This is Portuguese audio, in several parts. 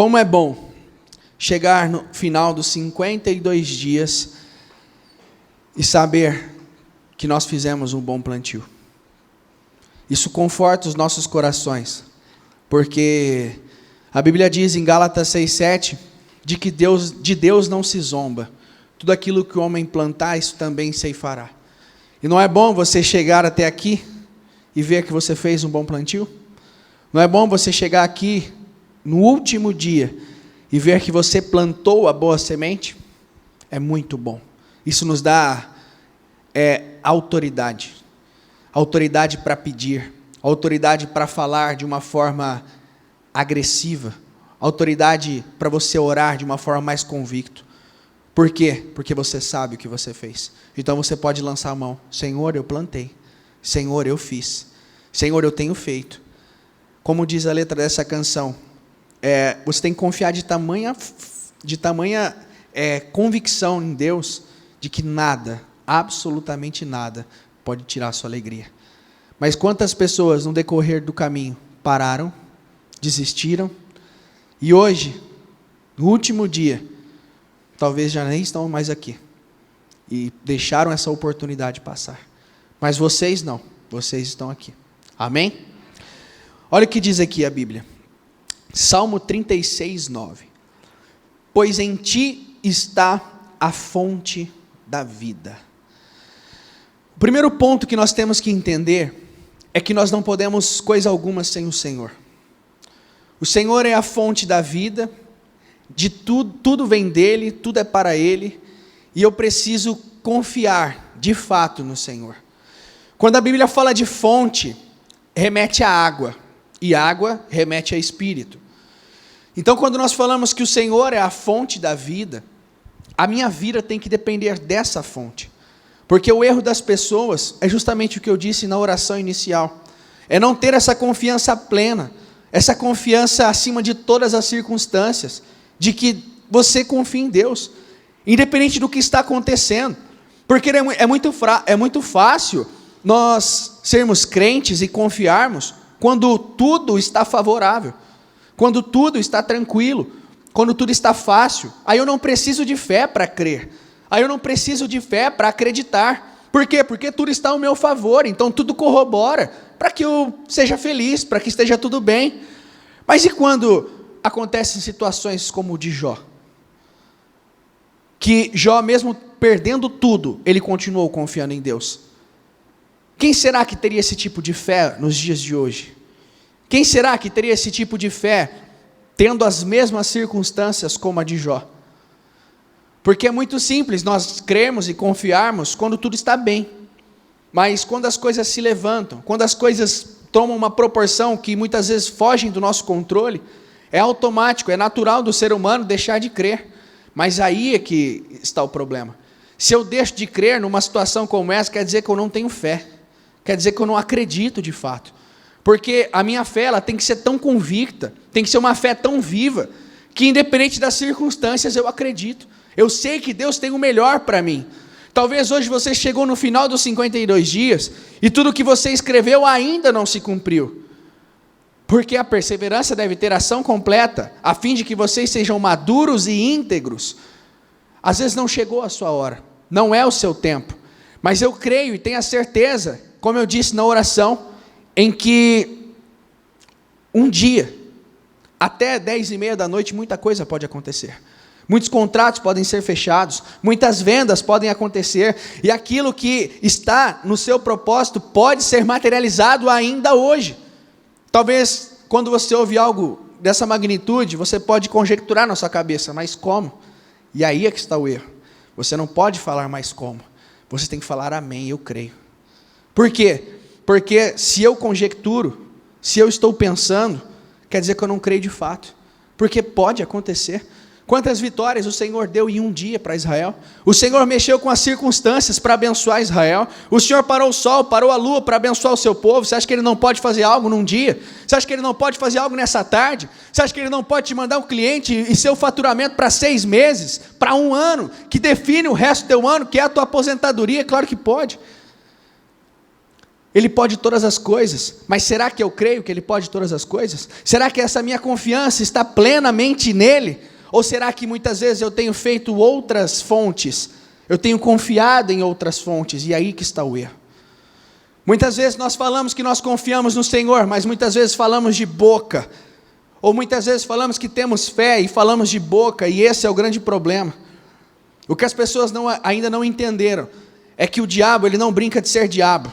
Como é bom chegar no final dos 52 dias e saber que nós fizemos um bom plantio. Isso conforta os nossos corações, porque a Bíblia diz em Gálatas 6,7, de que de Deus não se zomba. Tudo aquilo que o homem plantar, isso também ceifará. E não é bom você chegar até aqui e ver que você fez um bom plantio? Não é bom você chegar aqui no último dia e ver que você plantou a boa semente? É muito bom. Isso nos dá autoridade. Autoridade para pedir. Autoridade para falar de uma forma agressiva. Autoridade para você orar de uma forma mais convicta. Por quê? Porque você sabe o que você fez. Então você pode lançar a mão. Senhor, eu plantei. Senhor, eu fiz. Senhor, eu tenho feito. Como diz a letra dessa canção, você tem que confiar de tamanha convicção em Deus, de que nada, absolutamente nada, pode tirar a sua alegria. Mas quantas pessoas no decorrer do caminho pararam, desistiram, e hoje, no último dia, talvez já nem estão mais aqui, e deixaram essa oportunidade passar. Mas vocês não, vocês estão aqui. Amém? Olha o que diz aqui a Bíblia. Salmo 36, 9. Pois em ti está a fonte da vida. O primeiro ponto que nós temos que entender é que nós não podemos coisa alguma sem o Senhor. O Senhor é a fonte da vida, de tudo vem dele, tudo é para ele, e eu preciso confiar de fato no Senhor. Quando a Bíblia fala de fonte, remete à água, e água remete a espírito. Então, quando nós falamos que o Senhor é a fonte da vida, a minha vida tem que depender dessa fonte. Porque o erro das pessoas é justamente o que eu disse na oração inicial. É não ter essa confiança plena, essa confiança acima de todas as circunstâncias, de que você confia em Deus, independente do que está acontecendo. Porque é muito fácil nós sermos crentes e confiarmos quando tudo está favorável, quando tudo está tranquilo, quando tudo está fácil. Aí eu não preciso de fé para crer, aí eu não preciso de fé para acreditar. Por quê? Porque tudo está ao meu favor, então tudo corrobora para que eu seja feliz, para que esteja tudo bem. Mas e quando acontecem situações como o de Jó? Que Jó, mesmo perdendo tudo, ele continuou confiando em Deus. Quem será que teria esse tipo de fé nos dias de hoje? Quem será que teria esse tipo de fé, tendo as mesmas circunstâncias como a de Jó? Porque é muito simples nós crermos e confiarmos quando tudo está bem. Mas quando as coisas se levantam, quando as coisas tomam uma proporção que muitas vezes fogem do nosso controle, é automático, é natural do ser humano deixar de crer. Mas aí é que está o problema. Se eu deixo de crer numa situação como essa, quer dizer que eu não tenho fé. Quer dizer que eu não acredito de fato. Porque a minha fé ela tem que ser tão convicta, tem que ser uma fé tão viva, que independente das circunstâncias eu acredito. Eu sei que Deus tem o melhor para mim. Talvez hoje você chegou no final dos 52 dias e tudo que você escreveu ainda não se cumpriu. Porque a perseverança deve ter ação completa, a fim de que vocês sejam maduros e íntegros. Às vezes não chegou a sua hora, não é o seu tempo. Mas eu creio e tenho a certeza, como eu disse na oração, em que um dia, até 10:30 da noite, muita coisa pode acontecer. Muitos contratos podem ser fechados, muitas vendas podem acontecer, e aquilo que está no seu propósito pode ser materializado ainda hoje. Talvez, quando você ouve algo dessa magnitude, você pode conjecturar na sua cabeça, mas como? E aí é que está o erro. Você não pode falar mais como. Você tem que falar amém, eu creio. Por quê? Porque se eu conjecturo, se eu estou pensando, quer dizer que eu não creio de fato. Porque pode acontecer. Quantas vitórias o Senhor deu em um dia para Israel? O Senhor mexeu com as circunstâncias para abençoar Israel. O Senhor parou o sol, parou a lua para abençoar o seu povo. Você acha que Ele não pode fazer algo num dia? Você acha que Ele não pode fazer algo nessa tarde? Você acha que Ele não pode te mandar um cliente e seu faturamento para 6 meses, para 1 ano, que define o resto do teu ano, que é a tua aposentadoria? Claro que pode. Ele pode todas as coisas, mas será que eu creio que Ele pode todas as coisas? Será que essa minha confiança está plenamente nele? Ou será que muitas vezes eu tenho feito outras fontes, eu tenho confiado em outras fontes, e aí que está o erro? Muitas vezes nós falamos que nós confiamos no Senhor, mas muitas vezes falamos de boca, ou muitas vezes falamos que temos fé e falamos de boca, e esse é o grande problema. O que as pessoas ainda não entenderam é que o diabo, ele não brinca de ser diabo,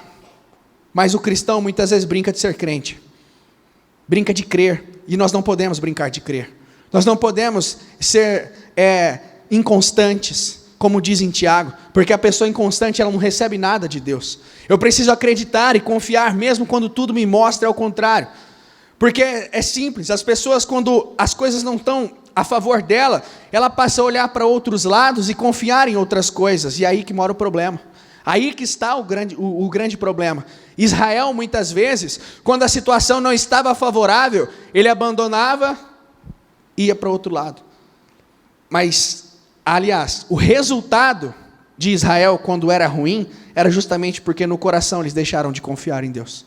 mas o cristão muitas vezes brinca de ser crente, brinca de crer, e nós não podemos brincar de crer, nós não podemos ser inconstantes, como diz em Tiago, porque a pessoa inconstante, ela não recebe nada de Deus. Eu preciso acreditar e confiar, mesmo quando tudo me mostra ao contrário, porque é simples, as pessoas, quando as coisas não estão a favor dela, ela passa a olhar para outros lados e confiar em outras coisas, e aí que mora o problema. Aí que está o grande problema. Israel, muitas vezes, quando a situação não estava favorável, ele abandonava e ia para o outro lado. Mas, aliás, o resultado de Israel, quando era ruim, era justamente porque no coração eles deixaram de confiar em Deus.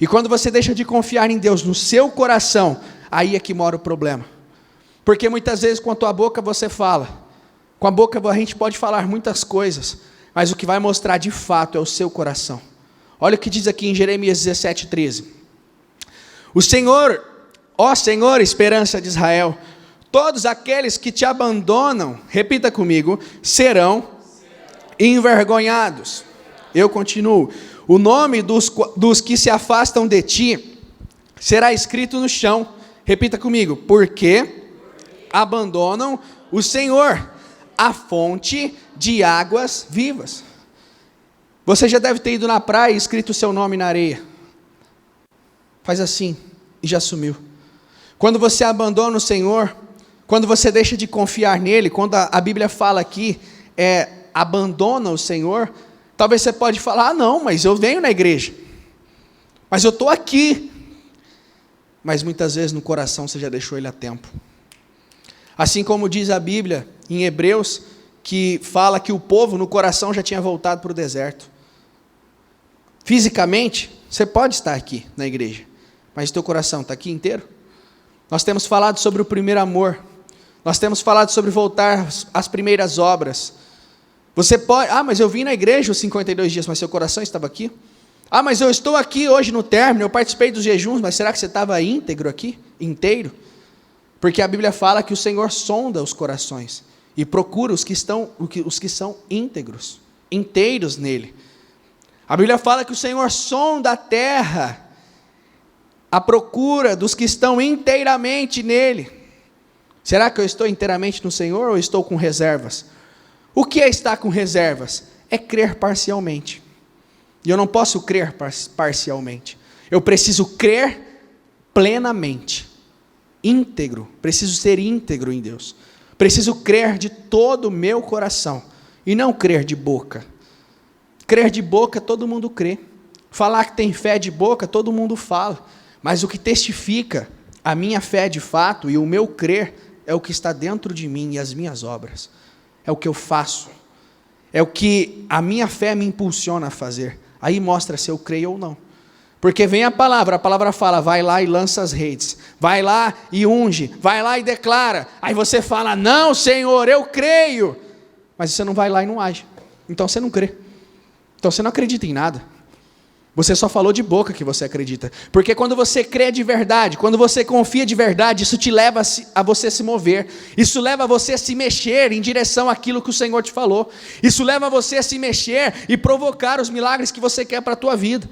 E quando você deixa de confiar em Deus no seu coração, aí é que mora o problema. Porque muitas vezes com a tua boca você fala, com a boca a gente pode falar muitas coisas, mas o que vai mostrar de fato é o seu coração. Olha o que diz aqui em Jeremias 17:13. O Senhor, ó Senhor, esperança de Israel, todos aqueles que te abandonam, repita comigo, serão envergonhados. Eu continuo. O nome dos que se afastam de ti será escrito no chão. Repita comigo, porque abandonam o Senhor, a fonte de águas vivas. Você já deve ter ido na praia e escrito o seu nome na areia. Faz assim e já sumiu. Quando você abandona o Senhor, quando você deixa de confiar nele, quando a Bíblia fala aqui, abandona o Senhor, talvez você pode falar, não, mas eu venho na igreja, mas eu estou aqui, mas muitas vezes no coração você já deixou ele a tempo. Assim como diz a Bíblia em Hebreus, que fala que o povo no coração já tinha voltado para o deserto. Fisicamente, você pode estar aqui na igreja, mas o teu coração está aqui inteiro? Nós temos falado sobre o primeiro amor, nós temos falado sobre voltar às primeiras obras. Você pode, mas eu vim na igreja os 52 dias, mas seu coração estava aqui? Mas eu estou aqui hoje no término, eu participei dos jejuns, mas será que você estava íntegro aqui? Inteiro? Porque a Bíblia fala que o Senhor sonda os corações e procura os que são íntegros, inteiros nele. A Bíblia fala que o Senhor sonda a terra à procura dos que estão inteiramente nele. Será que eu estou inteiramente no Senhor ou estou com reservas? O que é estar com reservas? É crer parcialmente. E eu não posso crer parcialmente. Eu preciso crer plenamente. Íntegro. Preciso ser íntegro em Deus. Preciso crer de todo o meu coração. E não crer de boca. Crer de boca, todo mundo crê. Falar que tem fé de boca, todo mundo fala. Mas o que testifica a minha fé de fato e o meu crer é o que está dentro de mim e as minhas obras. É o que eu faço. É o que a minha fé me impulsiona a fazer. Aí mostra se eu creio ou não. Porque vem a palavra fala, vai lá e lança as redes. Vai lá e unge. Vai lá e declara. Aí você fala, não Senhor, eu creio. Mas você não vai lá e não age. Então você não crê. Então você não acredita em nada. Você só falou de boca que você acredita. Porque quando você crê de verdade, quando você confia de verdade, isso te leva a você se mover. Isso leva a você a se mexer em direção àquilo que o Senhor te falou. Isso leva a você a se mexer e provocar os milagres que você quer para a tua vida.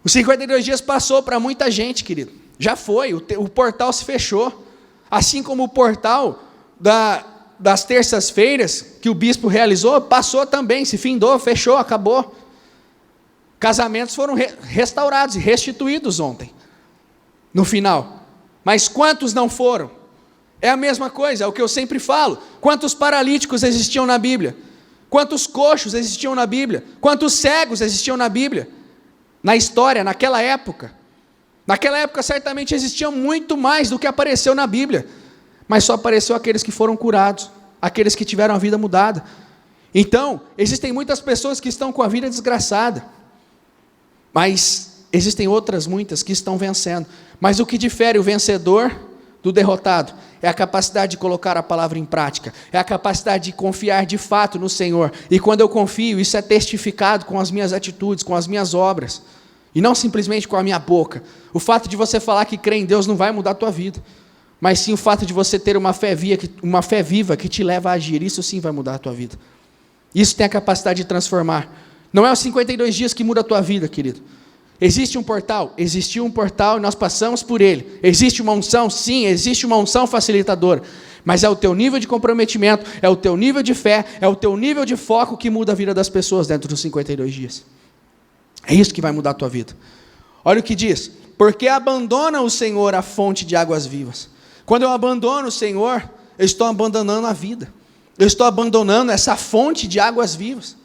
Os 52 dias passou para muita gente, querido. Já foi, o portal se fechou. Assim como o portal das terças-feiras que o bispo realizou, passou também, se findou, fechou, acabou. Casamentos foram restaurados e restituídos ontem, no final. Mas quantos não foram? É a mesma coisa, é o que eu sempre falo. Quantos paralíticos existiam na Bíblia? Quantos coxos existiam na Bíblia? Quantos cegos existiam na Bíblia? Na história, naquela época. Naquela época certamente existiam muito mais do que apareceu na Bíblia. Mas só apareceu aqueles que foram curados, aqueles que tiveram a vida mudada. Então, existem muitas pessoas que estão com a vida desgraçada. Mas existem outras muitas que estão vencendo. Mas o que difere o vencedor do derrotado é a capacidade de colocar a palavra em prática, é a capacidade de confiar de fato no Senhor. E quando eu confio, isso é testificado com as minhas atitudes, com as minhas obras, e não simplesmente com a minha boca. O fato de você falar que crê em Deus não vai mudar a tua vida, mas sim o fato de você ter uma fé viva que te leva a agir. Isso sim vai mudar a tua vida. Isso tem a capacidade de transformar. Não é os 52 dias que muda a tua vida, querido. Existe um portal? Existiu um portal e nós passamos por ele. Existe uma unção? Sim, existe uma unção facilitadora. Mas é o teu nível de comprometimento, é o teu nível de fé, é o teu nível de foco que muda a vida das pessoas dentro dos 52 dias. É isso que vai mudar a tua vida. Olha o que diz: porque abandona o Senhor a fonte de águas vivas. Quando eu abandono o Senhor, eu estou abandonando a vida. Eu estou abandonando essa fonte de águas vivas.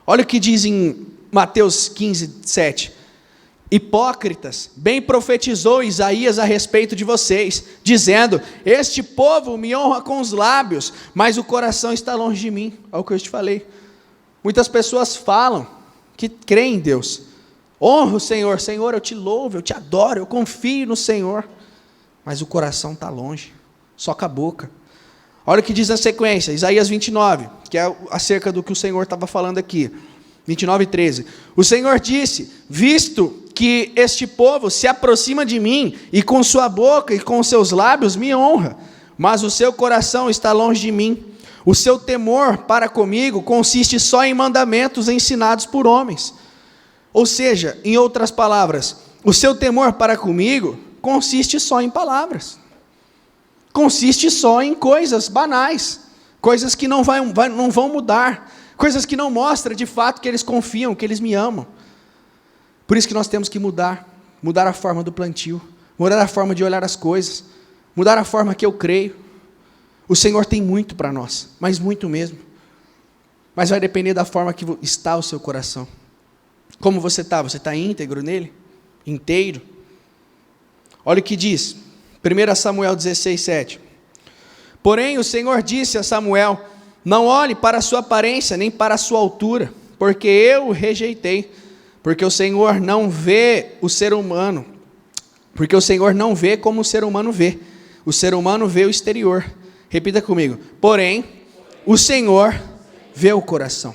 Olha o que diz em Mateus 15, 7. Hipócritas, bem profetizou Isaías a respeito de vocês, dizendo: este povo me honra com os lábios, mas o coração está longe de mim. É o que eu te falei. Muitas pessoas falam que creem em Deus, honra o Senhor, Senhor, eu te louvo, eu te adoro, eu confio no Senhor, mas o coração está longe, só com a boca. Olha o que diz na sequência, Isaías 29, que é acerca do que o Senhor estava falando aqui. 29, 13. O Senhor disse: visto que este povo se aproxima de mim, e com sua boca e com seus lábios me honra, mas o seu coração está longe de mim. O seu temor para comigo consiste só em mandamentos ensinados por homens. Ou seja, em outras palavras, o seu temor para comigo consiste só em palavras. Consiste só em coisas banais, coisas que não vão mudar, coisas que não mostram de fato que eles confiam, que eles me amam. Por isso que nós temos que mudar a forma do plantio, mudar a forma de olhar as coisas, mudar a forma que eu creio. O Senhor tem muito para nós, mas muito mesmo. Mas vai depender da forma que está o seu coração. Como você está? Você está íntegro nele? Inteiro? Olha o que diz, 1 Samuel 16, 7. Porém o Senhor disse a Samuel: não olhe para a sua aparência, nem para a sua altura, porque eu o rejeitei. Porque o Senhor não vê o ser humano, porque o Senhor não vê como o ser humano vê. O ser humano vê o exterior. Repita comigo. Porém, o Senhor vê o coração.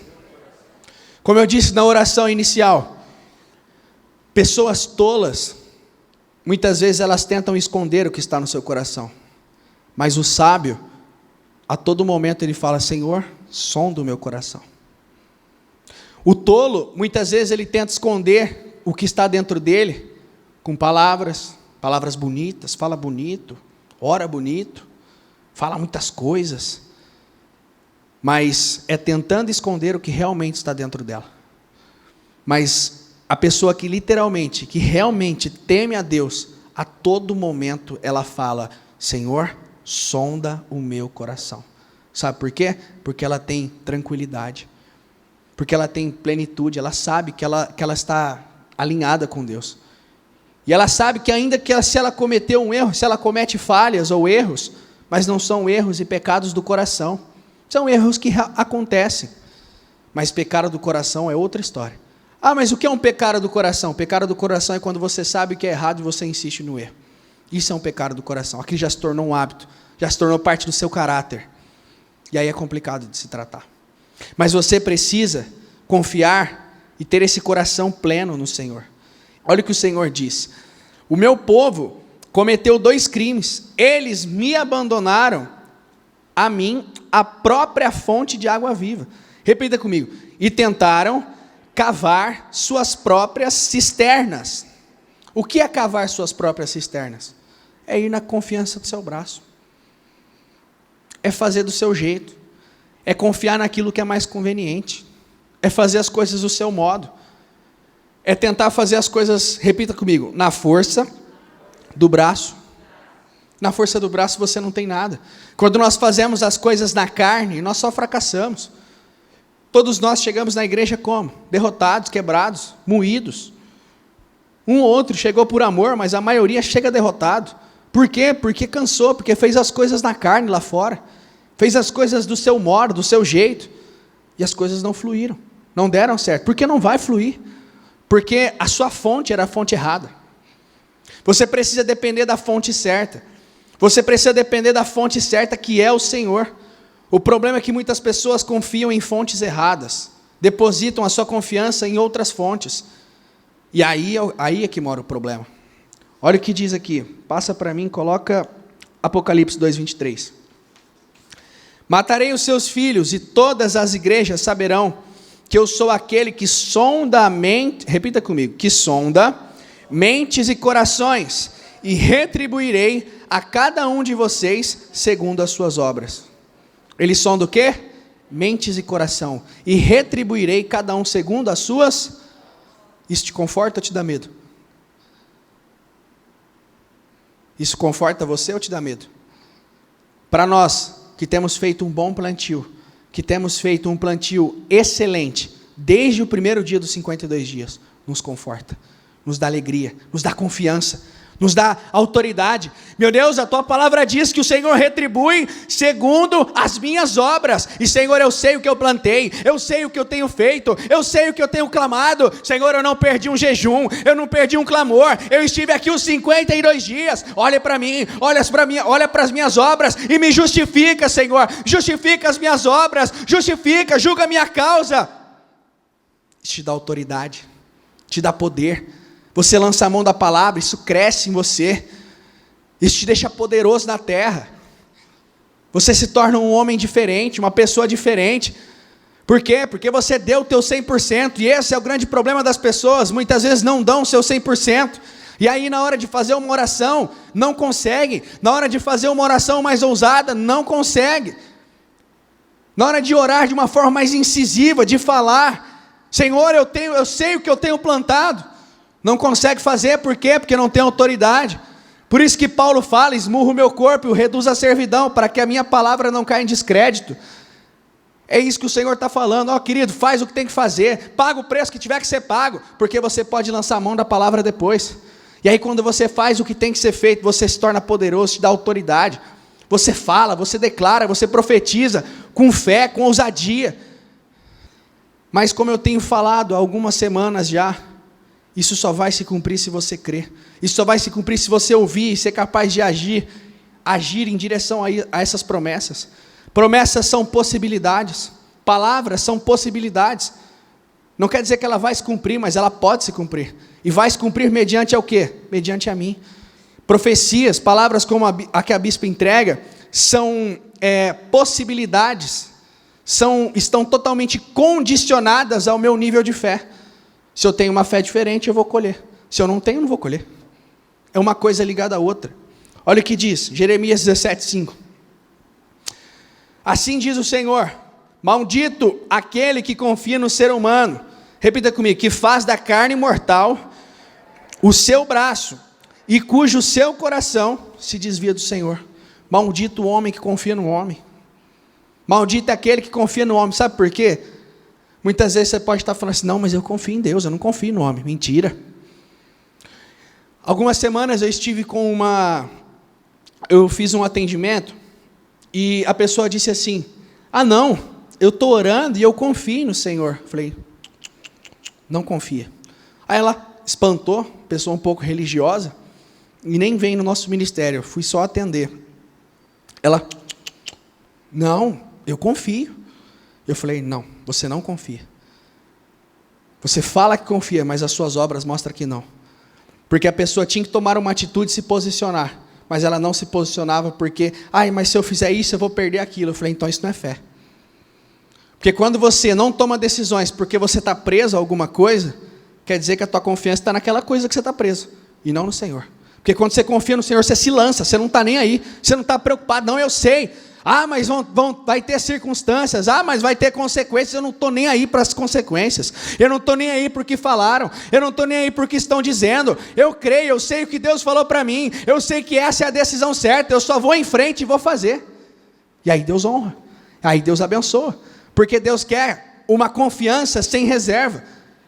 Como eu disse na oração inicial, pessoas tolas, muitas vezes elas tentam esconder o que está no seu coração. Mas o sábio, a todo momento ele fala: Senhor, sonda o meu coração. O tolo, muitas vezes ele tenta esconder o que está dentro dele, com palavras bonitas, fala bonito, ora bonito, fala muitas coisas, mas é tentando esconder o que realmente está dentro dela. Mas a pessoa que literalmente, que realmente teme a Deus, a todo momento ela fala: Senhor, sonda o meu coração. Sabe por quê? Porque ela tem tranquilidade. Porque ela tem plenitude, ela sabe que ela está alinhada com Deus. E ela sabe que ainda que se ela cometeu um erro, se ela comete falhas ou erros, mas não são erros e pecados do coração. São erros que acontecem. Mas pecado do coração é outra história. Ah, mas o que é um pecado do coração? O pecado do coração é quando você sabe que é errado e você insiste no erro. Isso é um pecado do coração. Aquilo já se tornou um hábito, já se tornou parte do seu caráter. E aí é complicado de se tratar. Mas você precisa confiar e ter esse coração pleno no Senhor. Olha o que o Senhor diz: o meu povo cometeu 2 crimes, eles me abandonaram a mim, a própria fonte de água viva. Repita comigo: e tentaram cavar suas próprias cisternas. O que é cavar suas próprias cisternas? É ir na confiança do seu braço, é fazer do seu jeito, é confiar naquilo que é mais conveniente, é fazer as coisas do seu modo, é tentar fazer as coisas, repita comigo, na força do braço. Na força do braço você não tem nada. Quando nós fazemos as coisas na carne, nós só fracassamos. Todos nós chegamos na igreja como? Derrotados, quebrados, moídos. Um ou outro chegou por amor, mas a maioria chega derrotado. Por quê? Porque cansou, porque fez as coisas na carne lá fora. Fez as coisas do seu modo, do seu jeito, e as coisas não fluíram, não deram certo, porque não vai fluir, porque a sua fonte era a fonte errada. Você precisa depender da fonte certa. Você precisa depender da fonte certa, que é o Senhor. O problema é que muitas pessoas confiam em fontes erradas, depositam a sua confiança em outras fontes. E aí é que mora o problema. Olha o que diz aqui, passa para mim, coloca Apocalipse 2:23. Matarei os seus filhos, e todas as igrejas saberão que eu sou aquele que sonda mente, repita comigo, que sonda mentes e corações, e retribuirei a cada um de vocês segundo as suas obras. Ele sonda o quê? Mentes e coração, e retribuirei cada um segundo as suas. Isso te conforta ou te dá medo? Isso conforta você ou te dá medo? Para nós que temos feito um bom plantio, que temos feito um plantio excelente, desde o primeiro dia dos 52 dias, nos conforta, nos dá alegria, nos dá confiança, nos dá autoridade. Meu Deus, a tua palavra diz que o Senhor retribui segundo as minhas obras. E Senhor, eu sei o que eu plantei, eu sei o que eu tenho feito, eu sei o que eu tenho clamado. Senhor, eu não perdi um jejum, eu não perdi um clamor, eu estive aqui os 52 dias. Olha para mim, olha para as minhas obras e me justifica, Senhor. Justifica as minhas obras, justifica, julga a minha causa. Isso te dá autoridade, te dá poder. Você lança a mão da palavra, isso cresce em você, isso te deixa poderoso na terra, você se torna um homem diferente, uma pessoa diferente. Por quê? Porque você deu o teu 100%, e esse é o grande problema das pessoas, muitas vezes não dão o seu 100%, e aí na hora de fazer uma oração, não consegue, na hora de fazer uma oração mais ousada, não consegue, na hora de orar de uma forma mais incisiva, de falar, Senhor, eu sei o que eu tenho plantado, não consegue fazer. Por quê? Porque não tem autoridade. Por isso que Paulo fala, esmurro o meu corpo e o reduzo à servidão, para que a minha palavra não caia em descrédito. É isso que o Senhor está falando. Ó, querido, faz o que tem que fazer, paga o preço que tiver que ser pago, porque você pode lançar a mão da palavra depois. E aí quando você faz o que tem que ser feito, você se torna poderoso, te dá autoridade. Você fala, você declara, você profetiza, com fé, com ousadia. Mas como eu tenho falado há algumas semanas já, isso só vai se cumprir se você crer. Isso só vai se cumprir se você ouvir e ser capaz de agir em direção a essas promessas. Promessas são possibilidades. Palavras são possibilidades. Não quer dizer que ela vai se cumprir, mas ela pode se cumprir. E vai se cumprir mediante ao quê? Mediante a mim. Profecias, palavras como a que a bispa entrega, são possibilidades. Estão totalmente condicionadas ao meu nível de fé. Se eu tenho uma fé diferente, eu vou colher. Se eu não tenho, eu não vou colher. É uma coisa ligada à outra. Olha o que diz, Jeremias 17:5. Assim diz o Senhor, maldito aquele que confia no ser humano, repita comigo, que faz da carne mortal o seu braço, e cujo seu coração se desvia do Senhor. Maldito o homem que confia no homem. Maldito é aquele que confia no homem. Sabe por quê? Muitas vezes você pode estar falando assim, não, mas eu confio em Deus, eu não confio no homem. Mentira. Algumas semanas eu estive eu fiz um atendimento, e a pessoa disse assim, não, eu estou orando e eu confio no Senhor. Falei, não confia. Aí ela espantou, pessoa um pouco religiosa, e nem vem no nosso ministério, eu fui só atender. Ela, não, eu confio. Eu falei, não, você não confia. Você fala que confia, mas as suas obras mostram que não. Porque a pessoa tinha que tomar uma atitude e se posicionar, mas ela não se posicionava porque, mas se eu fizer isso, eu vou perder aquilo. Eu falei, então isso não é fé. Porque quando você não toma decisões porque você está preso a alguma coisa, quer dizer que a tua confiança está naquela coisa que você está preso, e não no Senhor. Porque quando você confia no Senhor, você se lança, você não está nem aí, você não está preocupado, não, eu sei. Mas vai ter circunstâncias, mas vai ter consequências, eu não estou nem aí para as consequências, eu não estou nem aí por que falaram, eu não estou nem aí por que estão dizendo, eu creio, eu sei o que Deus falou para mim, eu sei que essa é a decisão certa, eu só vou em frente e vou fazer. E aí Deus honra, aí Deus abençoa, porque Deus quer uma confiança sem reserva.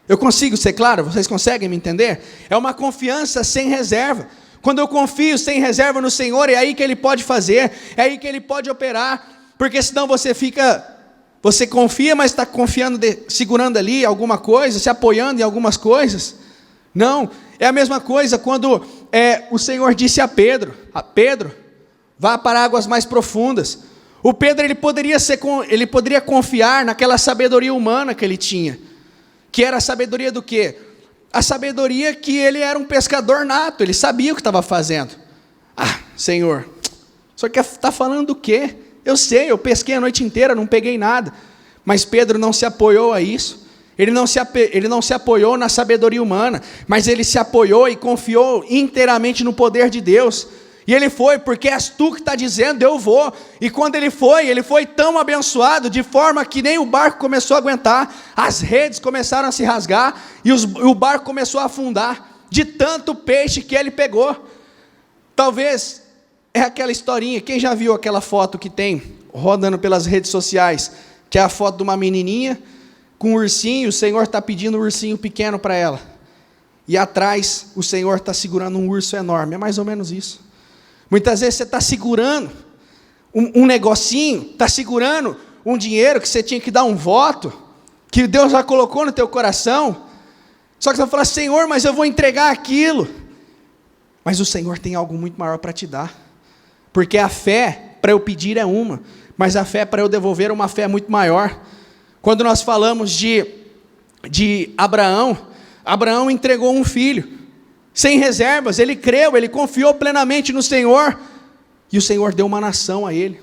Eu consigo ser claro? Vocês conseguem me entender? É uma confiança sem reserva. Quando eu confio sem reserva no Senhor, é aí que Ele pode fazer, é aí que Ele pode operar, porque senão você fica Você confia, mas está confiando, segurando ali alguma coisa, se apoiando em algumas coisas? Não, é a mesma coisa quando o Senhor disse a Pedro, vá para águas mais profundas. O Pedro ele poderia confiar naquela sabedoria humana que ele tinha, que era a sabedoria do quê? A sabedoria que ele era um pescador nato, ele sabia o que estava fazendo. Senhor, o senhor está falando do quê? Eu sei, eu pesquei a noite inteira, não peguei nada. Mas Pedro não se apoiou a isso. Ele não se apoiou na sabedoria humana, mas ele se apoiou e confiou inteiramente no poder de Deus. E ele foi, porque és tu que está dizendo, eu vou. E quando ele foi tão abençoado, de forma que nem o barco começou a aguentar, as redes começaram a se rasgar, e o barco começou a afundar, de tanto peixe que ele pegou. Talvez é aquela historinha, quem já viu aquela foto que tem, rodando pelas redes sociais, que é a foto de uma menininha, com um ursinho, o Senhor está pedindo um ursinho pequeno para ela, e atrás o Senhor está segurando um urso enorme, é mais ou menos isso. Muitas vezes você está segurando um negocinho, está segurando um dinheiro que você tinha que dar um voto, que Deus já colocou no teu coração, só que você vai falar, Senhor, mas eu vou entregar aquilo, mas o Senhor tem algo muito maior para te dar, porque a fé para eu pedir é uma, mas a fé para eu devolver é uma fé muito maior. Quando nós falamos de Abraão entregou um filho, sem reservas, ele creu, ele confiou plenamente no Senhor, e o Senhor deu uma nação a ele.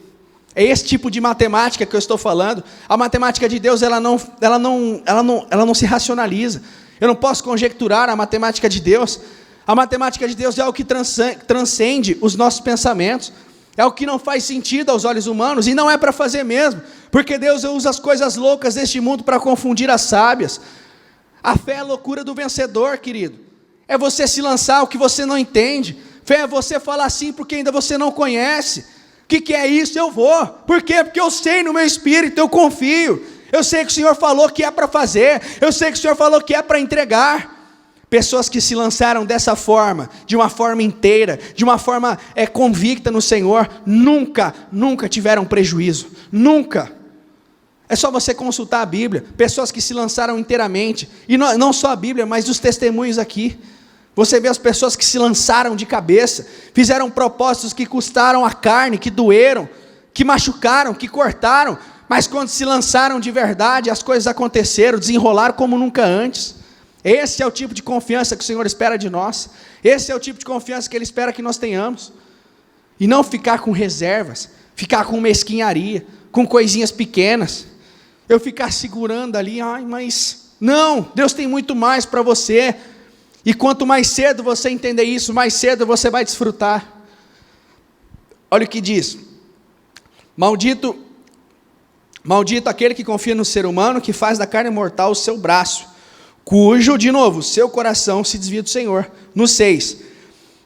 É esse tipo de matemática que eu estou falando. A matemática de Deus, ela não se racionaliza. Eu não posso conjecturar a matemática de Deus. A matemática de Deus é o que transcende os nossos pensamentos. É o que não faz sentido aos olhos humanos, e não é para fazer mesmo, porque Deus usa as coisas loucas deste mundo para confundir as sábias. A fé é a loucura do vencedor, querido. É você se lançar o que você não entende. Fé é você falar sim porque ainda você não conhece. O que é isso? Eu vou. Por quê? Porque eu sei no meu espírito, eu confio. Eu sei que o Senhor falou que é para fazer. Eu sei que o Senhor falou que é para entregar. Pessoas que se lançaram dessa forma, de uma forma inteira, de uma forma convicta no Senhor, nunca tiveram prejuízo. Nunca. É só você consultar a Bíblia. Pessoas que se lançaram inteiramente. E não só a Bíblia, mas os testemunhos aqui. Você vê as pessoas que se lançaram de cabeça, fizeram propósitos que custaram a carne, que doeram, que machucaram, que cortaram, mas quando se lançaram de verdade, as coisas aconteceram, desenrolaram como nunca antes. Esse é o tipo de confiança que o Senhor espera de nós. Esse é o tipo de confiança que Ele espera que nós tenhamos. E não ficar com reservas, ficar com mesquinharia, com coisinhas pequenas. Eu ficar segurando ali, mas não, Deus tem muito mais para você. E quanto mais cedo você entender isso, mais cedo você vai desfrutar. Olha o que diz: maldito aquele que confia no ser humano, que faz da carne mortal o seu braço, cujo, de novo, seu coração se desvia do Senhor. No 6,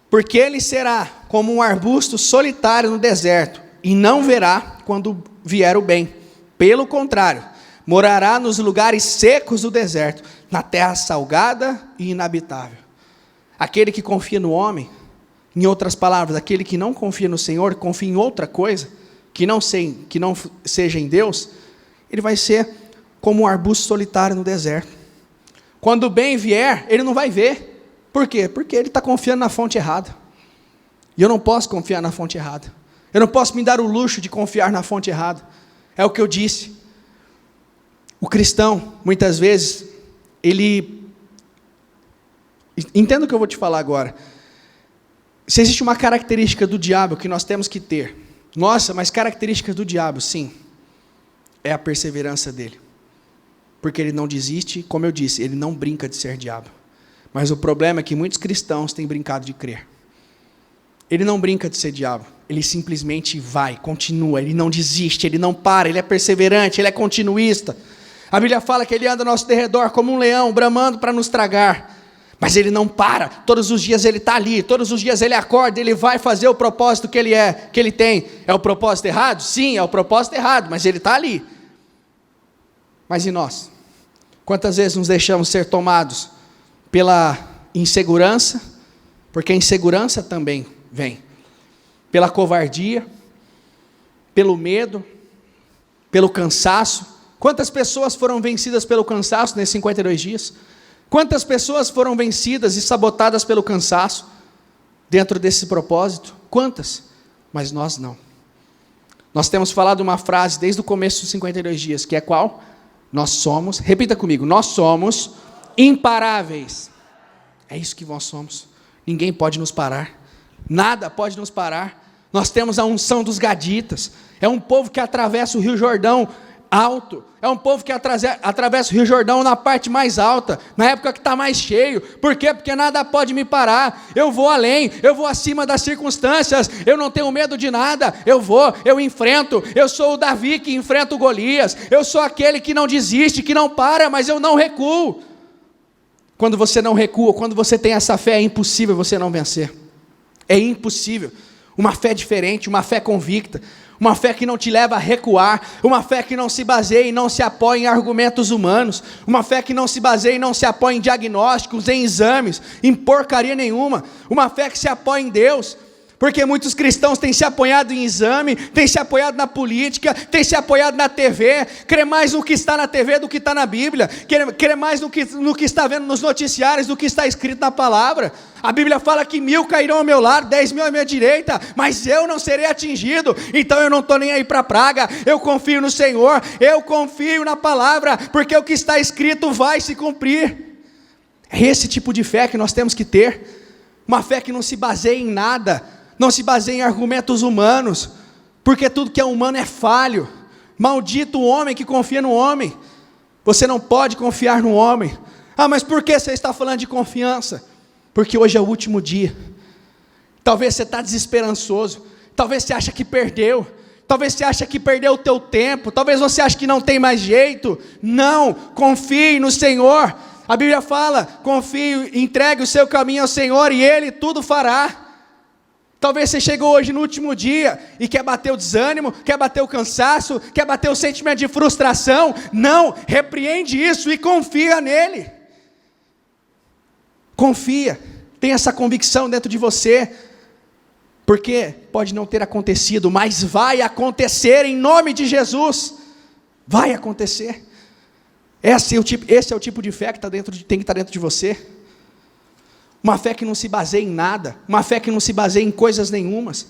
porque ele será como um arbusto solitário no deserto, e não verá quando vier o bem. Pelo contrário, morará nos lugares secos do deserto, na terra salgada e inabitável. Aquele que confia no homem, em outras palavras, aquele que não confia no Senhor, confia em outra coisa, que não seja em Deus, ele vai ser como um arbusto solitário no deserto. Quando o bem vier, ele não vai ver. Por quê? Porque ele está confiando na fonte errada. E eu não posso confiar na fonte errada. Eu não posso me dar o luxo de confiar na fonte errada. É o que eu disse. O cristão, muitas vezes, entenda o que eu vou te falar agora. Se existe uma característica do diabo que nós temos que ter, nossa, mas característica do diabo, sim, é a perseverança dele. Porque ele não desiste, como eu disse, ele não brinca de ser diabo. Mas o problema é que muitos cristãos têm brincado de crer. Ele não brinca de ser diabo, ele simplesmente vai, continua, ele não desiste, ele não para, ele é perseverante, ele é continuista. A Bíblia fala que ele anda ao nosso derredor como um leão, bramando para nos tragar. Mas ele não para, todos os dias ele está ali, todos os dias ele acorda, ele vai fazer o propósito que ele tem. É o propósito errado? Sim, é o propósito errado, mas ele está ali. Mas e nós? Quantas vezes nos deixamos ser tomados pela insegurança? Porque a insegurança também vem. Pela covardia, pelo medo, pelo cansaço, Quantas pessoas foram vencidas pelo cansaço nesses 52 dias? Quantas pessoas foram vencidas e sabotadas pelo cansaço dentro desse propósito? Quantas? Mas nós não. Nós temos falado uma frase desde o começo dos 52 dias, que é qual? Nós somos, repita comigo, nós somos imparáveis. É isso que nós somos. Ninguém pode nos parar. Nada pode nos parar. Nós temos a unção dos gaditas. É um povo que atravessa o Rio Jordão alto. É um povo que atravessa o Rio Jordão na parte mais alta, na época que está mais cheio. Por quê? Porque nada pode me parar. Eu vou além, eu vou acima das circunstâncias. Eu não tenho medo de nada. Eu enfrento. Eu sou o Davi que enfrenta o Golias. Eu sou aquele que não desiste, que não para, mas eu não recuo. Quando você não recua, quando você tem essa fé, é impossível você não vencer. É impossível. Uma fé diferente, uma fé convicta, uma fé que não te leva a recuar, uma fé que não se baseia e não se apoia em argumentos humanos, uma fé que não se baseia e não se apoia em diagnósticos, em exames, em porcaria nenhuma, uma fé que se apoia em Deus. Porque muitos cristãos têm se apoiado em exame, têm se apoiado na política, têm se apoiado na TV, crê mais no que está na TV do que está na Bíblia, crê mais no que está vendo nos noticiários do que está escrito na palavra. A Bíblia fala que 1000 cairão ao meu lado, 10.000 à minha direita, mas eu não serei atingido. Então eu não estou nem aí para a praga, eu confio no Senhor, eu confio na palavra, porque o que está escrito vai se cumprir. É esse tipo de fé que nós temos que ter, uma fé que não se baseia em nada, não se baseia em argumentos humanos, porque tudo que é humano é falho. Maldito o homem que confia no homem. Você não pode confiar no homem. Ah, mas por que você está falando de confiança? Porque hoje é o último dia. Talvez você está desesperançoso, talvez você acha que perdeu, talvez você acha que perdeu o teu tempo, talvez você ache que não tem mais jeito. Não, confie no Senhor. A Bíblia fala, confie, entregue o seu caminho ao Senhor e Ele tudo fará. Talvez você chegou hoje no último dia e quer bater o desânimo, quer bater o cansaço, quer bater o sentimento de frustração. Não, repreende isso e confia nele. Confia, tem essa convicção dentro de você, porque pode não ter acontecido, mas vai acontecer em nome de Jesus. Vai acontecer. Esse é o tipo de fé que tem que estar dentro de você. Uma fé que não se baseia em nada, uma fé que não se baseia em coisas nenhumas,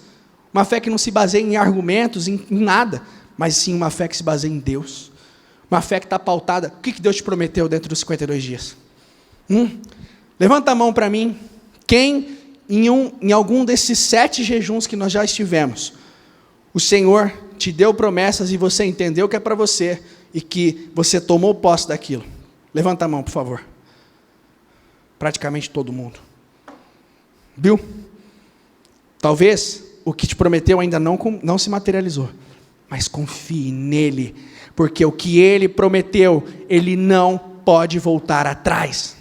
uma fé que não se baseia em argumentos, em nada, mas sim uma fé que se baseia em Deus, uma fé que está pautada. O que Deus te prometeu dentro dos 52 dias? Levanta a mão para mim, quem em algum desses 7 jejuns que nós já estivemos, o Senhor te deu promessas e você entendeu que é para você, e que você tomou posse daquilo. Levanta a mão, por favor. Praticamente todo mundo. Viu? Talvez o que te prometeu ainda não se materializou, mas confie nele, porque o que ele prometeu, ele não pode voltar atrás.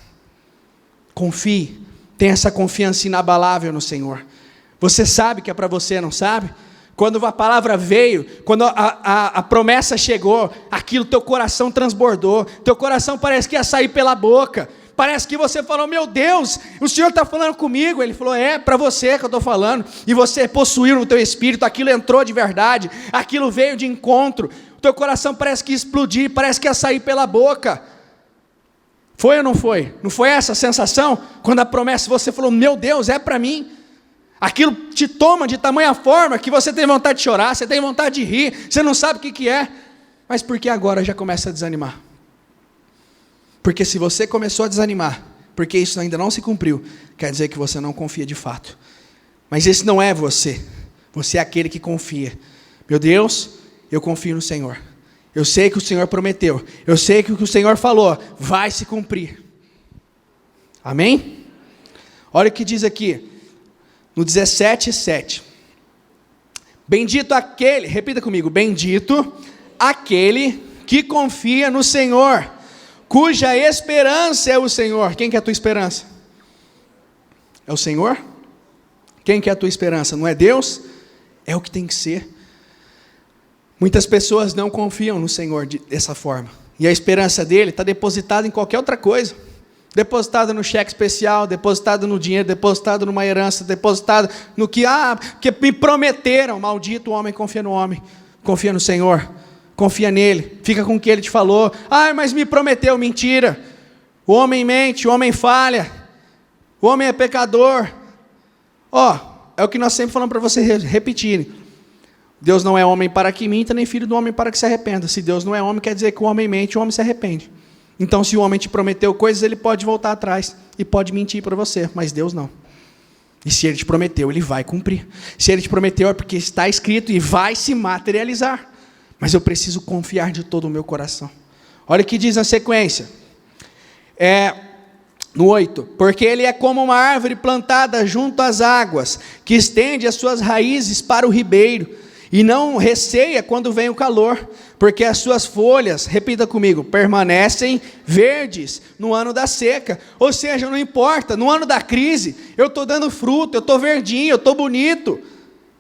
Confie, tenha essa confiança inabalável no Senhor. Você sabe que é para você, não sabe? Quando a palavra veio, quando a promessa chegou, aquilo teu coração transbordou, teu coração parece que ia sair pela boca. Parece que você falou, meu Deus, o Senhor está falando comigo. Ele falou, é para você que eu estou falando. E você possuiu no teu espírito, aquilo entrou de verdade, aquilo veio de encontro. O teu coração parece que ia explodir, parece que ia sair pela boca. Foi ou não foi? Não foi essa a sensação? Quando a promessa você falou, meu Deus, é para mim. Aquilo te toma de tamanha forma que você tem vontade de chorar, você tem vontade de rir, você não sabe o que é. Mas por que agora já começa a desanimar? Porque se você começou a desanimar, porque isso ainda não se cumpriu, quer dizer que você não confia de fato. Mas esse não é você. Você é aquele que confia. Meu Deus, eu confio no Senhor. Eu sei que o Senhor prometeu. Eu sei que o que o Senhor falou vai se cumprir. Amém? Olha o que diz aqui, no 17:7. Bendito aquele, repita comigo, bendito aquele que confia no Senhor, cuja esperança é o Senhor. Quem que é a tua esperança? É o Senhor? Quem que é a tua esperança? Não é Deus? É o que tem que ser. Muitas pessoas não confiam no Senhor dessa forma, e a esperança dele está depositada em qualquer outra coisa, depositada no cheque especial, depositada no dinheiro, depositada numa herança, depositada no que me prometeram. Maldito o homem confia no homem, confia no Senhor. Confia nele, fica com o que ele te falou. Mas me prometeu, mentira. O homem mente, o homem falha, o homem é pecador. É o que nós sempre falamos para vocês repetirem. Deus não é homem para que minta, nem filho do homem para que se arrependa. Se Deus não é homem, quer dizer que o homem mente, o homem se arrepende. Então, se o homem te prometeu coisas, ele pode voltar atrás e pode mentir para você, mas Deus não. E se ele te prometeu, ele vai cumprir. Se ele te prometeu, é porque está escrito e vai se materializar. Mas eu preciso confiar de todo o meu coração. Olha o que diz na sequência. No 8. Porque ele é como uma árvore plantada junto às águas, que estende as suas raízes para o ribeiro, e não receia quando vem o calor, porque as suas folhas, repita comigo, permanecem verdes no ano da seca. Ou seja, não importa, no ano da crise, eu estou dando fruto, eu estou verdinho, eu estou bonito,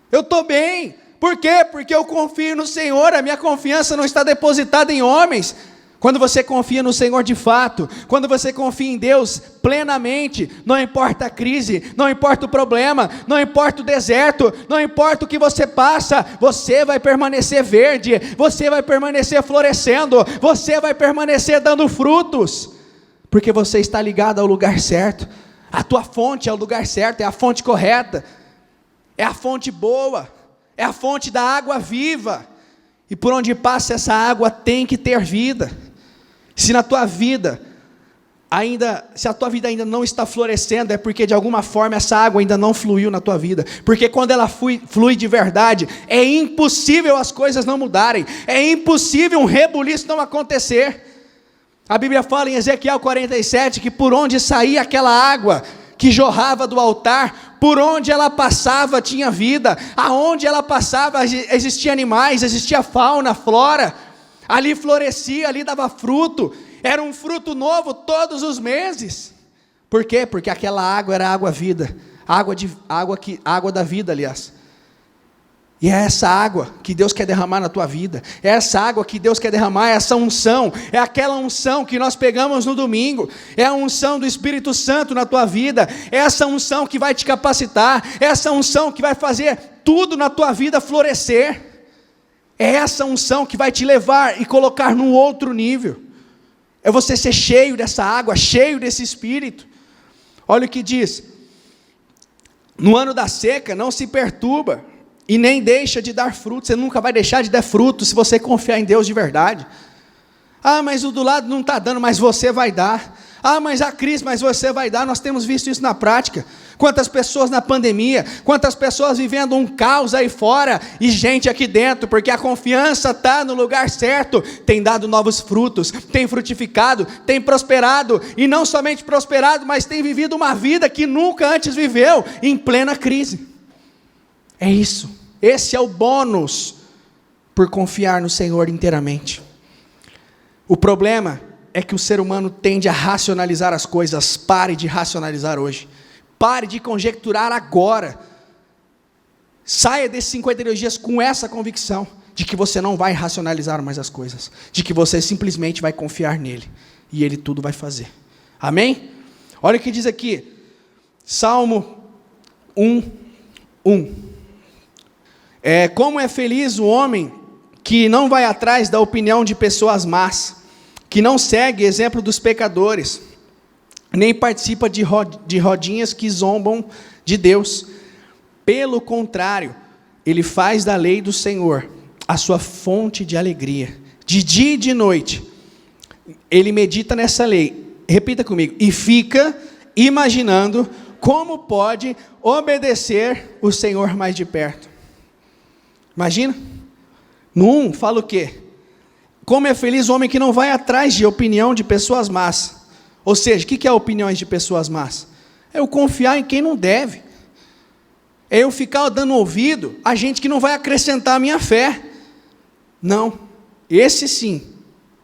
eu estou bem. Por quê? Porque eu confio no Senhor, a minha confiança não está depositada em homens. Quando você confia no Senhor de fato, quando você confia em Deus plenamente, não importa a crise, não importa o problema, não importa o deserto, não importa o que você passa, você vai permanecer verde, você vai permanecer florescendo, você vai permanecer dando frutos, porque você está ligado ao lugar certo, a tua fonte é o lugar certo, é a fonte correta, é a fonte boa, é a fonte da água viva, e por onde passa essa água tem que ter vida. Se a tua vida ainda não está florescendo, é porque de alguma forma essa água ainda não fluiu na tua vida, porque quando ela flui de verdade, é impossível as coisas não mudarem, é impossível um rebuliço não acontecer. A Bíblia fala em Ezequiel 47, que por onde saía aquela água, que jorrava do altar, por onde ela passava tinha vida, aonde ela passava existia animais, existia fauna, flora, ali florescia, ali dava fruto, era um fruto novo todos os meses. Por quê? Porque aquela água era água vida, água da vida, aliás. E é essa água que Deus quer derramar na tua vida, é essa água que Deus quer derramar, essa unção, é aquela unção que nós pegamos no domingo, é a unção do Espírito Santo na tua vida, é essa unção que vai te capacitar, é essa unção que vai fazer tudo na tua vida florescer, é essa unção que vai te levar e colocar num outro nível, é você ser cheio dessa água, cheio desse Espírito. Olha o que diz, no ano da seca não se perturba, e nem deixa de dar fruto, você nunca vai deixar de dar fruto, se você confiar em Deus de verdade. Mas o do lado não está dando, mas você vai dar. Mas a crise, mas você vai dar. Nós temos visto isso na prática. Quantas pessoas na pandemia, quantas pessoas vivendo um caos aí fora, e gente aqui dentro, porque a confiança está no lugar certo, tem dado novos frutos, tem frutificado, tem prosperado, e não somente prosperado, mas tem vivido uma vida que nunca antes viveu, em plena crise. É isso, esse é o bônus por confiar no Senhor inteiramente. O problema é que o ser humano tende a racionalizar as coisas. Pare de racionalizar hoje, pare de conjecturar agora, saia desses 52 dias com essa convicção, de que você não vai racionalizar mais as coisas, de que você simplesmente vai confiar nele, e ele tudo vai fazer, amém? Olha o que diz aqui, Salmo 1:1. Como é feliz o homem que não vai atrás da opinião de pessoas más, que não segue exemplo dos pecadores, nem participa de rodinhas que zombam de Deus. Pelo contrário, ele faz da lei do Senhor a sua fonte de alegria. De dia e de noite, ele medita nessa lei. Repita comigo. E fica imaginando como pode obedecer o Senhor mais de perto. Imagina, no 1 fala o quê? Como é feliz o homem que não vai atrás de opinião de pessoas más. Ou seja, o que é opiniões de pessoas más? É eu confiar em quem não deve. É eu ficar dando ouvido a gente que não vai acrescentar a minha fé. Não, esse sim,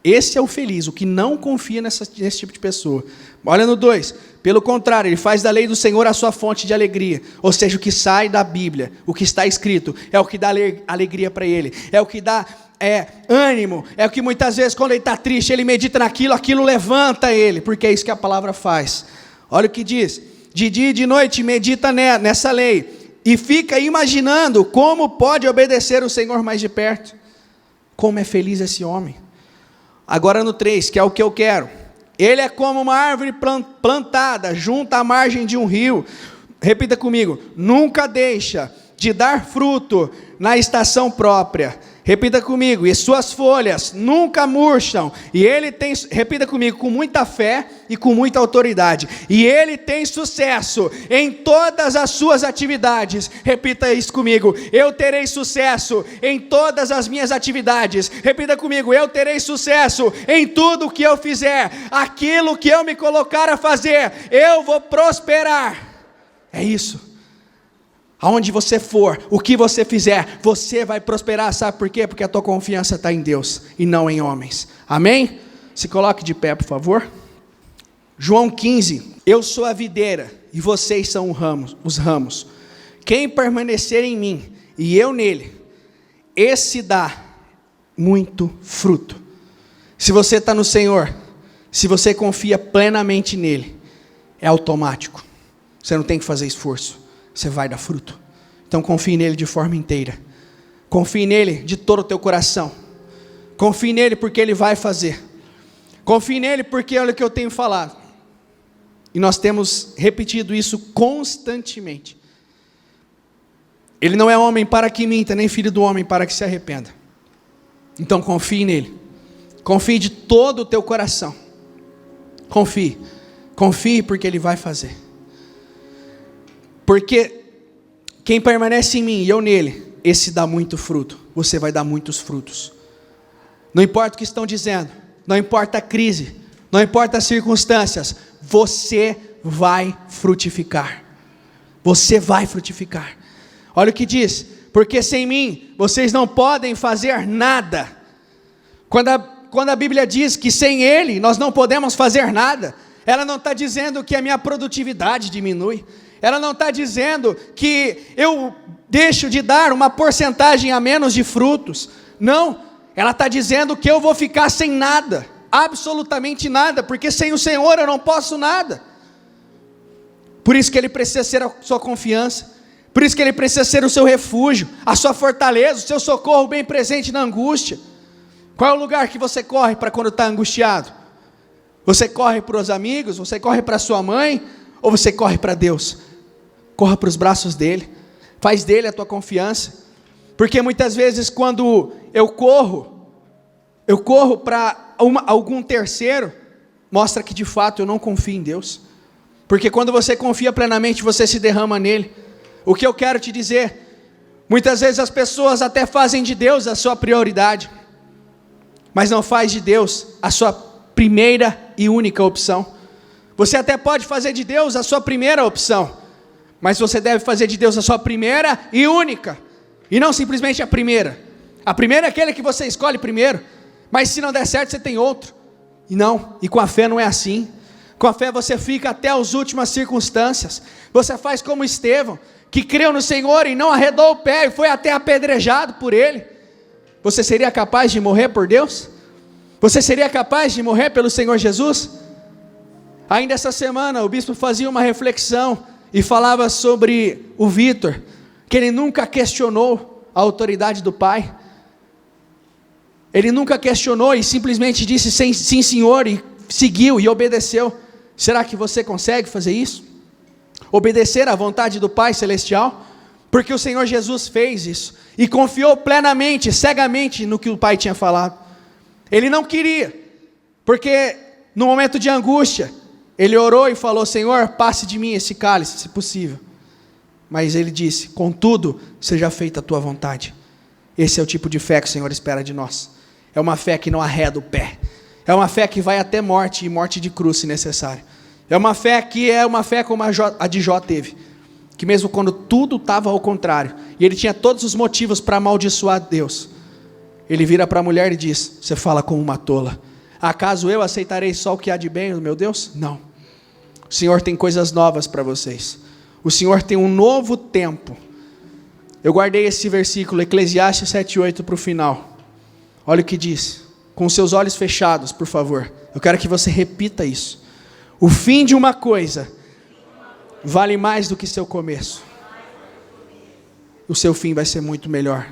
esse é o feliz, o que não confia nesse tipo de pessoa. Olha no 2, pelo contrário, ele faz da lei do Senhor a sua fonte de alegria, ou seja, o que sai da Bíblia, o que está escrito, é o que dá alegria para ele, é o que dá ânimo, é o que muitas vezes quando ele está triste, ele medita naquilo, aquilo levanta ele, porque é isso que a palavra faz. Olha o que diz, de dia e de noite medita nessa lei, e fica imaginando como pode obedecer o Senhor mais de perto. Como é feliz esse homem. Agora no 3, que é o que eu quero. Ele é como uma árvore plantada junto à margem de um rio. Repita comigo. Nunca deixa de dar fruto na estação própria. Repita comigo. E suas folhas nunca murcham. E ele tem, repita comigo, com muita fé e com muita autoridade. E ele tem sucesso em todas as suas atividades. Repita isso comigo. Eu terei sucesso em todas as minhas atividades. Repita comigo. Eu terei sucesso em tudo que eu fizer. Aquilo que eu me colocar a fazer, eu vou prosperar. É isso. Aonde você for, o que você fizer, você vai prosperar. Sabe por quê? Porque a tua confiança está em Deus e não em homens. Amém? Se coloque de pé, por favor. João 15. Eu sou a videira e vocês são os ramos. Quem permanecer em mim e eu nele, esse dá muito fruto. Se você está no Senhor, se você confia plenamente nele, é automático. Você não tem que fazer esforço. Você vai dar fruto. Então confie nele de forma inteira. Confie nele de todo o teu coração. Confie nele porque ele vai fazer. Confie nele porque olha o que eu tenho falado. E nós temos repetido isso constantemente. Ele não é homem para que minta, nem filho do homem para que se arrependa. Então confie nele. Confie de todo o teu coração. Confie. Confie porque ele vai fazer. Porque quem permanece em mim e eu nele, esse dá muito fruto. Você vai dar muitos frutos. Não importa o que estão dizendo, não importa a crise, não importa as circunstâncias, você vai frutificar. Você vai frutificar. Olha o que diz: porque sem mim vocês não podem fazer nada. Quando a Bíblia diz que sem ele nós não podemos fazer nada, ela não está dizendo que a minha produtividade diminui. Ela não está dizendo que eu deixo de dar uma porcentagem a menos de frutos. Não, ela está dizendo que eu vou ficar sem nada, absolutamente nada, porque sem o Senhor eu não posso nada. Por isso que Ele precisa ser a sua confiança, por isso que Ele precisa ser o seu refúgio, a sua fortaleza, o seu socorro bem presente na angústia. Qual é o lugar que você corre para quando está angustiado? Você corre para os amigos, você corre para sua mãe, ou você corre para Deus? Corra para os braços dele, faz dele a tua confiança, porque muitas vezes quando eu corro para algum terceiro, mostra que de fato eu não confio em Deus, porque quando você confia plenamente, você se derrama nele. O que eu quero te dizer, muitas vezes as pessoas até fazem de Deus a sua prioridade, mas não faz de Deus a sua primeira e única opção. Você até pode fazer de Deus a sua primeira opção, mas você deve fazer de Deus a sua primeira e única, e não simplesmente a primeira. A primeira é aquele que você escolhe primeiro, mas se não der certo você tem outro. E com a fé não é assim. Com a fé você fica até as últimas circunstâncias. Você faz como Estevão, que creu no Senhor e não arredou o pé e foi até apedrejado por ele. Você seria capaz de morrer por Deus? Você seria capaz de morrer pelo Senhor Jesus? Ainda essa semana o bispo fazia uma reflexão e falava sobre o Vitor, que ele nunca questionou a autoridade do pai. Ele nunca questionou e simplesmente disse sim senhor, e seguiu e obedeceu. Será que você consegue fazer isso? Obedecer à vontade do Pai Celestial? Porque o Senhor Jesus fez isso, e confiou plenamente, cegamente no que o Pai tinha falado. Ele não queria, porque no momento de angústia, ele orou e falou: Senhor, passe de mim esse cálice, se possível. Mas ele disse: contudo, seja feita a tua vontade. Esse é o tipo de fé que o Senhor espera de nós. É uma fé que não arreda o pé. É uma fé que vai até morte, e morte de cruz se necessário. É uma fé que é uma fé como a de Jó teve. Que mesmo quando tudo estava ao contrário, e ele tinha todos os motivos para amaldiçoar Deus, ele vira para a mulher e diz: você fala como uma tola. Acaso eu aceitarei só o que há de bem, meu Deus? Não. O Senhor tem coisas novas para vocês. O Senhor tem um novo tempo. Eu guardei esse versículo, Eclesiastes 7:8, para o final. Olha o que diz. Com seus olhos fechados, por favor. Eu quero que você repita isso. O fim de uma coisa vale mais do que seu começo. O seu fim vai ser muito melhor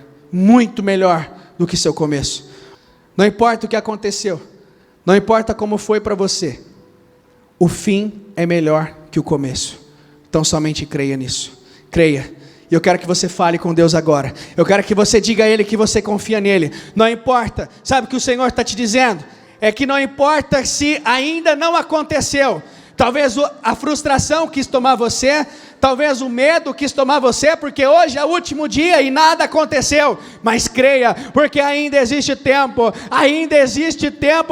do que seu começo. Não importa o que aconteceu, não importa como foi para você, o fim é melhor que o começo. Então somente creia nisso, creia. E eu quero que você fale com Deus agora, eu quero que você diga a Ele que você confia nele. Não importa, sabe o que o Senhor está te dizendo? É que não importa se ainda não aconteceu. Talvez a frustração quis tomar você, talvez o medo quis tomar você, porque hoje é o último dia e nada aconteceu. Mas creia, porque ainda existe tempo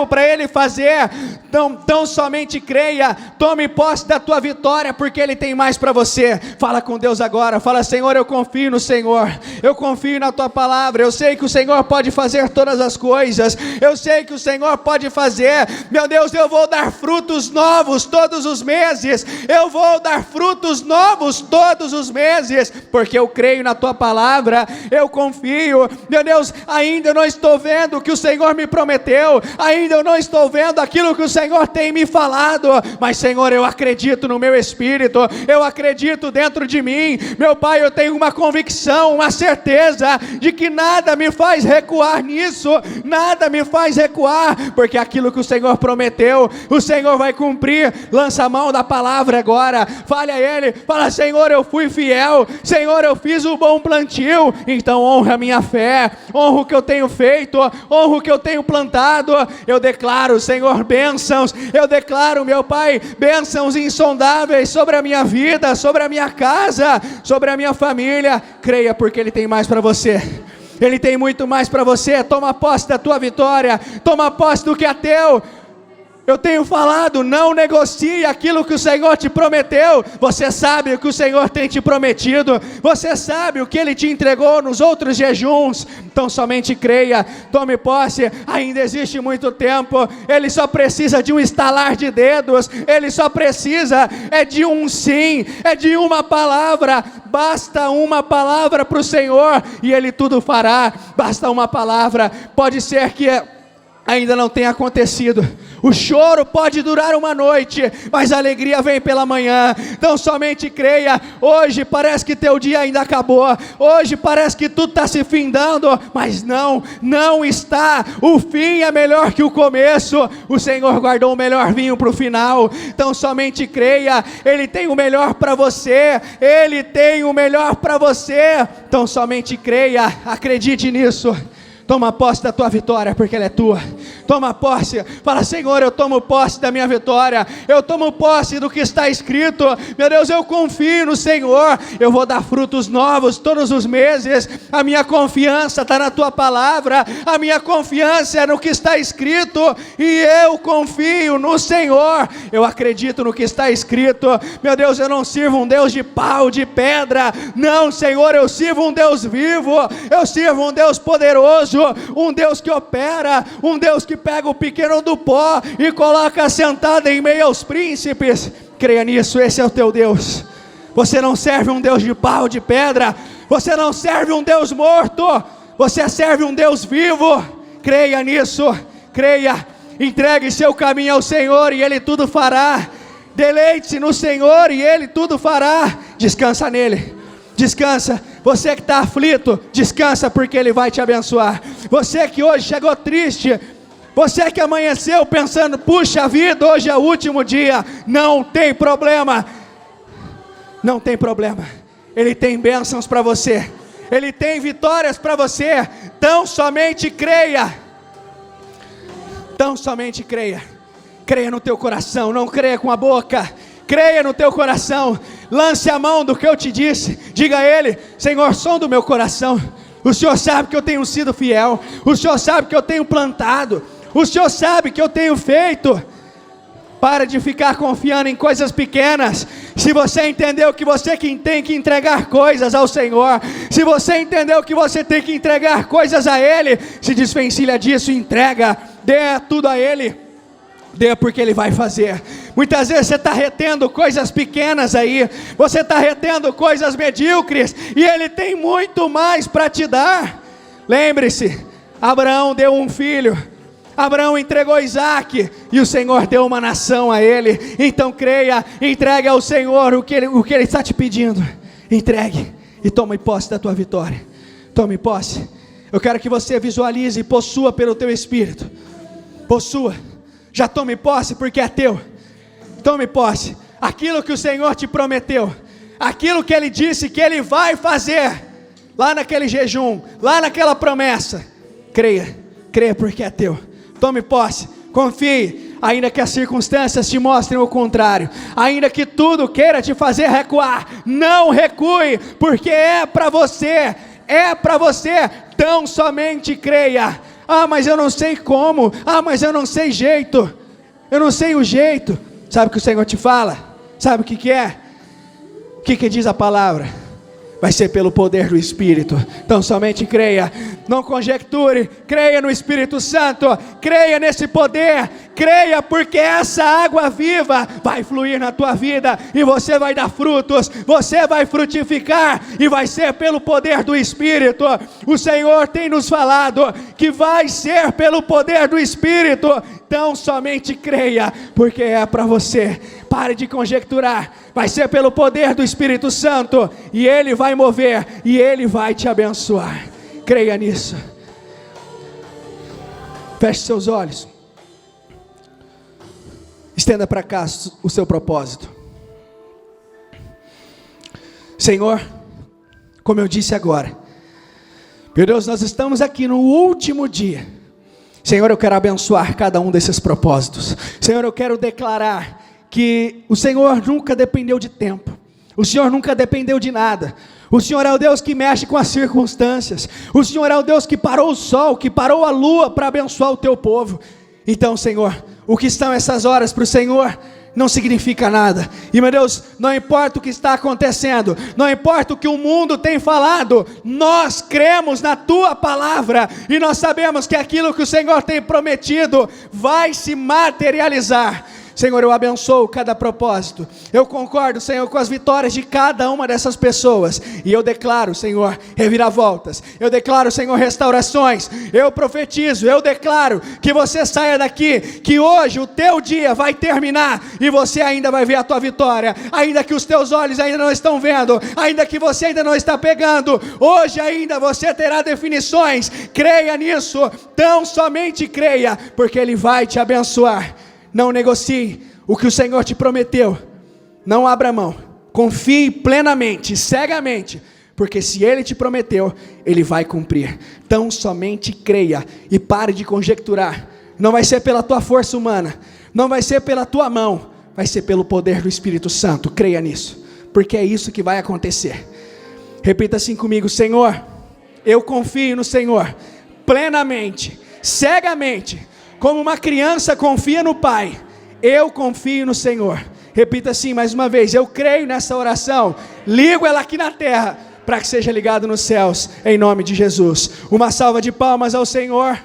para Ele fazer. Então somente creia, tome posse da tua vitória, porque Ele tem mais para você. Fala com Deus agora, fala: Senhor, eu confio no Senhor, eu confio na tua palavra, eu sei que o Senhor pode fazer todas as coisas, eu sei que o Senhor pode fazer. Meu Deus, eu vou dar frutos novos todos os meses, eu vou dar frutos novos todos os meses, porque eu creio na tua palavra, eu confio. Meu Deus, ainda eu não estou vendo o que o Senhor me prometeu, ainda eu não estou vendo aquilo que o Senhor tem me falado, mas Senhor, eu acredito no meu espírito, eu acredito dentro de mim. Meu Pai, eu tenho uma convicção, uma certeza de que nada me faz recuar nisso, nada me faz recuar, porque aquilo que o Senhor prometeu, o Senhor vai cumprir. Lança a mão da palavra agora, fale a Ele, fala: Senhor, eu fui fiel, Senhor, eu fiz um bom plantio, então honra a minha fé, honra o que eu tenho feito, honra o que eu tenho plantado. Eu declaro, Senhor, bênçãos, eu declaro, meu Pai, bênçãos insondáveis sobre a minha vida, sobre a minha casa, sobre a minha família. Creia, porque Ele tem mais para você, Ele tem muito mais para você. Toma posse da tua vitória, toma posse do que é teu. Eu tenho falado, não negocie aquilo que o Senhor te prometeu. Você sabe o que o Senhor tem te prometido, você sabe o que Ele te entregou nos outros jejuns. Então somente creia, tome posse, ainda existe muito tempo. Ele só precisa de um estalar de dedos, Ele só precisa de um sim, de uma palavra. Basta uma palavra para o Senhor e Ele tudo fará. Basta uma palavra. Pode ser que ainda não tenha acontecido, o choro pode durar uma noite, mas a alegria vem pela manhã. Então somente creia. Hoje parece que teu dia ainda acabou, hoje parece que tudo está se findando, mas não está. O fim é melhor que o começo. O Senhor guardou o melhor vinho para o final. Então somente creia, Ele tem o melhor para você, Ele tem o melhor para você. Então somente creia, acredite nisso. Toma posse da tua vitória, porque ela é tua. Toma posse, fala: Senhor, eu tomo posse da minha vitória, eu tomo posse do que está escrito. Meu Deus, eu confio no Senhor, eu vou dar frutos novos todos os meses. A minha confiança está na tua palavra, a minha confiança é no que está escrito, e eu confio no Senhor, eu acredito no que está escrito. Meu Deus, eu não sirvo um Deus de pau, de pedra, não, Senhor, eu sirvo um Deus vivo, eu sirvo um Deus poderoso, um Deus que opera, um Deus que pega o pequeno do pó e coloca sentado em meio aos príncipes. Creia nisso, esse é o teu Deus. Você não serve um Deus de pau, de pedra, você não serve um Deus morto, você serve um Deus vivo. Creia nisso, creia, entregue seu caminho ao Senhor e Ele tudo fará. Deleite-se no Senhor e Ele tudo fará. Descansa nele, descansa. Você que está aflito, descansa, porque Ele vai te abençoar. Você que hoje chegou triste, você que amanheceu pensando: puxa vida, hoje é o último dia, não tem problema, não tem problema. Ele tem bênçãos para você, Ele tem vitórias para você. Então somente creia, então somente creia. Creia no teu coração, não creia com a boca, creia no teu coração. Lance a mão do que eu te disse, diga a Ele: Senhor, som do meu coração, o Senhor sabe que eu tenho sido fiel, o Senhor sabe que eu tenho plantado, o Senhor sabe que eu tenho feito. Para de ficar confiando em coisas pequenas. Se você entendeu que você tem que entregar coisas ao Senhor, se você entendeu que você tem que entregar coisas a Ele, se desvencilha disso, entrega, dê tudo a Ele. Dê, porque Ele vai fazer. Muitas vezes você está retendo coisas pequenas aí, você está retendo coisas medíocres, e Ele tem muito mais para te dar. Lembre-se, Abraão deu um filho, Abraão entregou Isaac, e o Senhor deu uma nação a ele. Então creia, entregue ao Senhor o que Ele está te pedindo. Entregue e tome posse da tua vitória. Tome posse. Eu quero que você visualize e possua pelo teu Espírito. Possua. Já tome posse porque é teu. Tome posse. Aquilo que o Senhor te prometeu, aquilo que Ele disse que Ele vai fazer, lá naquele jejum, lá naquela promessa, creia porque é teu. Tome posse, confie, ainda que as circunstâncias te mostrem o contrário, ainda que tudo queira te fazer recuar, não recue, porque é para você, tão somente creia. Ah, mas eu não sei como, mas eu não sei jeito, eu não sei o jeito. Sabe o que o Senhor te fala? Sabe o que é? O que diz a palavra? Vai ser pelo poder do Espírito. Então somente creia, não conjecture, creia no Espírito Santo, creia nesse poder, creia porque essa água viva vai fluir na tua vida, e você vai dar frutos, você vai frutificar, e vai ser pelo poder do Espírito. O Senhor tem nos falado que vai ser pelo poder do Espírito, então somente creia, porque é para você. Pare de conjecturar, vai ser pelo poder do Espírito Santo, e Ele vai mover, e Ele vai te abençoar. Creia nisso. Feche seus olhos. Estenda para cá o seu propósito. Senhor, como eu disse agora, meu Deus, nós estamos aqui no último dia. Senhor, eu quero abençoar cada um desses propósitos. Senhor, eu quero declarar que o Senhor nunca dependeu de tempo, o Senhor nunca dependeu de nada. O Senhor é o Deus que mexe com as circunstâncias, o Senhor é o Deus que parou o sol, que parou a lua para abençoar o teu povo. Então, Senhor, o que estão essas horas para o Senhor não significa nada, e meu Deus, não importa o que está acontecendo, não importa o que o mundo tem falado, nós cremos na tua palavra, e nós sabemos que aquilo que o Senhor tem prometido vai se materializar. Senhor, eu abençoo cada propósito, eu concordo, Senhor, com as vitórias de cada uma dessas pessoas, e eu declaro, Senhor, reviravoltas, eu declaro, Senhor, restaurações, eu profetizo, eu declaro que você saia daqui, que hoje o teu dia vai terminar, e você ainda vai ver a tua vitória, ainda que os teus olhos ainda não estão vendo, ainda que você ainda não está pegando, hoje ainda você terá definições. Creia nisso, tão somente creia, porque Ele vai te abençoar. Não negocie o que o Senhor te prometeu, não abra mão, confie plenamente, cegamente, porque se Ele te prometeu, Ele vai cumprir. Então somente creia e pare de conjecturar. Não vai ser pela tua força humana, não vai ser pela tua mão, vai ser pelo poder do Espírito Santo. Creia nisso, porque é isso que vai acontecer. Repita assim comigo: Senhor, eu confio no Senhor plenamente, cegamente, como uma criança confia no pai, eu confio no Senhor. Repita assim mais uma vez: eu creio nessa oração, ligo ela aqui na terra, para que seja ligado nos céus, em nome de Jesus. Uma salva de palmas ao Senhor.